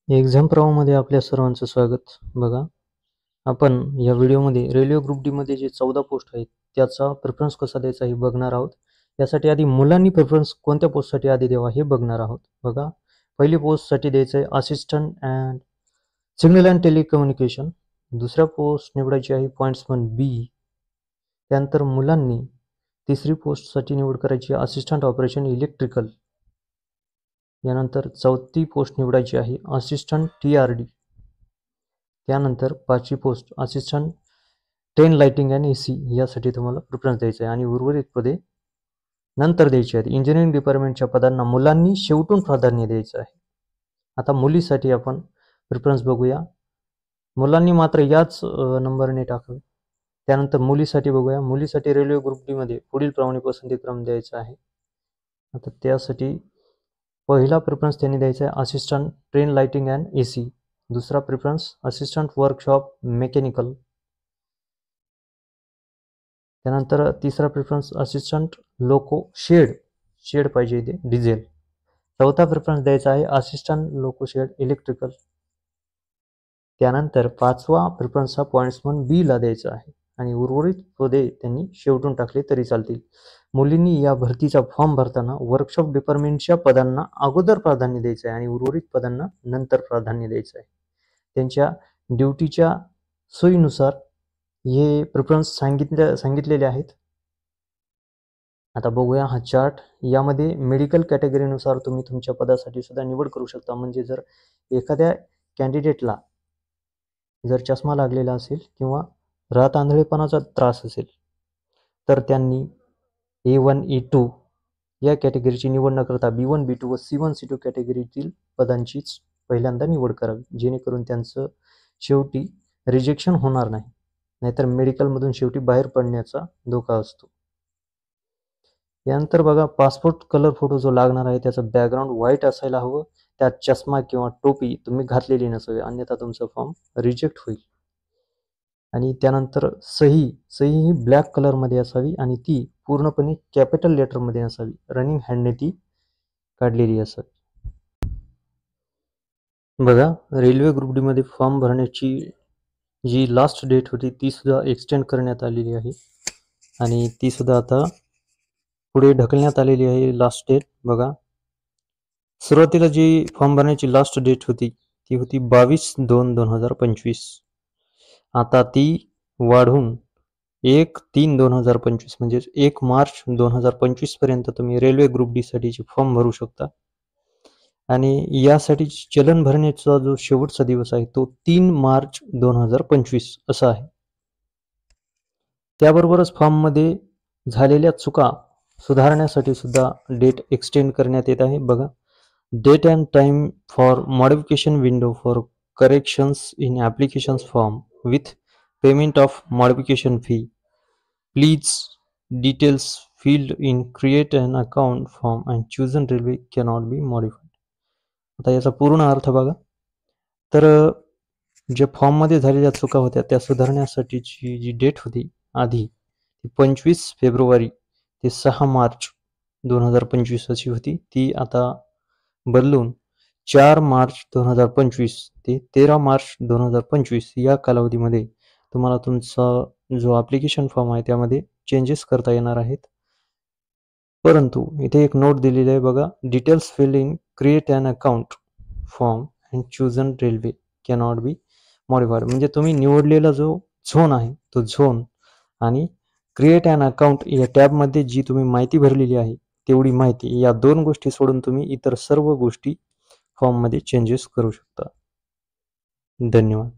Exam मध्ये आपल्या सर्वांचं स्वागत. बघा, आपण या व्हिडिओमध्ये रेल्वे ग्रुप डी मध्ये जे 14 पोस्ट आहेत त्याचा प्रेफरन्स कसा द्यायचा हे बघणार आहोत. यासाठी आधी मुलांनी प्रेफरन्स कोणत्या पोस्टसाठी आधी द्यावा हे बघणार आहोत. बघा, पहिली पोस्टसाठी द्यायचं आहे assistant and signal and telecommunication. दुसऱ्या पोस्ट निवडायची आहे पॉईंट्समन बी. त्यानंतर मुलांनी तिसरी पोस्टसाठी निवड करायची आहे असिस्टंट ऑपरेशन इलेक्ट्रिकल. यानंतर चौथी पोस्ट निवडायची आहे असिस्टंट TRD. त्यानंतर पाचवी post assistant train lighting and AC यासाठी तुम्हाला प्रेफरन्स द्यायचा आहे आणि उर्वरित पदे नंतर द्यायची आहेत. इंजिनिअरिंग डिपार्टमेंटच्या पदांना मुलांनी शेवटून प्राधान्य द्यायचं आहे. आता मुलीसाठी आपण प्रेफरन्स बघूया. मुलांनी मात्र याच नंबरने टाकावे. त्यानंतर मुलीसाठी बघूया. मुलीसाठी रेल्वे ग्रुप डी मध्ये पुढील प्रमाणे पसंतीक्रम द्यायचा आहे. आता त्यासाठी पहिला प्रेफरन्स त्यांनी द्यायचा आहे assistant train lighting and AC. दुसरा प्रेफरन्स असिस्टंट वर्कशॉप मेकॅनिकल. त्यानंतर तिसरा प्रेफरन्स असिस्टंट लोको शेड पाहिजे इथे डिझेल. चौथा प्रेफरन्स द्यायचा आहे असिस्टंट लोको शेड इलेक्ट्रिकल. त्यानंतर पाचवा प्रेफरन्स हा पॉईंट्समन बी ला द्यायचा आहे आणि उर्वरित पदे त्यांनी शेवटून टाकले तरी चालतील. मुलींनी या भरतीचा फॉर्म भरताना वर्कशॉप डिपार्टमेंटच्या पदांना अगोदर प्राधान्य द्यायचं आहे आणि उर्वरित पदांना नंतर प्राधान्य द्यायचं आहे. त्यांच्या ड्युटीच्या सोयीनुसार हे प्रेफरन्स सांगितलेले आहेत. आता बघूया हा चार्ट. यामध्ये मेडिकल कॅटेगरीनुसार तुम्ही तुमच्या पदासाठी सुद्धा निवड करू शकता. म्हणजे जर एखाद्या कॅन्डिडेटला जर चष्मा लागलेला असेल किंवा रात आंधळेपणाचा त्रास असेल तर त्यांनी A1 A2 या कॅटेगरीची निवड न करता B1 B2 व C1 C2 कॅटेगरीतील पदांचीच पहिल्यांदा निवड करावी, जेणेकरून त्यांचं शेवटी रिजेक्शन होणार नाही. नाहीतर मेडिकलमधून शेवटी बाहेर पडण्याचा धोका असतो. यानंतर बघा, पासपोर्ट कलर फोटो जो लागणार आहे त्याचं बॅकग्राऊंड व्हाईट असायला हवं. त्यात चष्मा किंवा टोपी तुम्ही घातलेली नसावी, अन्यथा तुमचं फॉर्म रिजेक्ट होईल. आणि त्यानंतर सही ही ब्लॅक कलरमध्ये असावी आणि ती पूर्णपणे कॅपिटल लेटरमध्ये असावी. रनिंग हँडने ती काढलेली असावी. बघा, रेल्वे ग्रुप डी मध्ये फॉर्म भरण्याची जी लास्ट डेट होती ती सुद्धा एक्सटेंड करण्यात आलेली आहे आणि ती सुद्धा आता पुढे ढकलण्यात आलेली आहे लास्ट डेट. बघा, सुरुवातीला जी फॉर्म भरण्याची लास्ट डेट होती ती होती 22/2/2025. आता ती वाढून 1/3/2025 म्हणजे 1 मार्च 2025 पर्यंत तुम्ही रेल्वे ग्रुप डी साठीचे फॉर्म भरू शकता. आणि यासाठी चलन भरण्याचा जो शेवटचा दिवस आहे तो 3 मार्च 2025 असा आहे. त्याबरोबरच फॉर्ममध्ये झालेल्या चुका सुधारण्यासाठी सुद्धा डेट एक्सटेंड करण्यात येत आहे. बघा, date and time for modification window for corrections in applications form with payment of modification fee. Please details field in create an account form and chosen railway cannot be modified. आता याचा पूर्ण अर्थ बघा. तर जे फॉर्ममध्ये झालेल्या चुका होत्या त्या सुधारण्यासाठीची जी डेट होती आधी 25 फेब्रुवारी ते 6 मार्च 2025 अशी होती. ती आता बदलून 4 मार्च 2025 ते 13 मार्च 2025 या कालावधीमध्ये तुम्हाला तुमचा जो ॲप्लिकेशन फॉर्म आहे त्यामध्ये चेंजेस करता येणार आहेत. परंतु इथे एक नोट दिलेली आहे बघा, details fill in create an account form and chosen railway cannot be modified. म्हणजे तुम्ही निवडलेला जो झोन आहे तो झोन आणि क्रिएट ॲन अकाउंट या टॅबमध्ये जी तुम्ही माहिती भरलेली आहे तेवढी माहिती, या दोन गोष्टी सोडून तुम्ही इतर सर्व गोष्टी फॉर्ममध्ये चेंजेस करू शकता. धन्यवाद.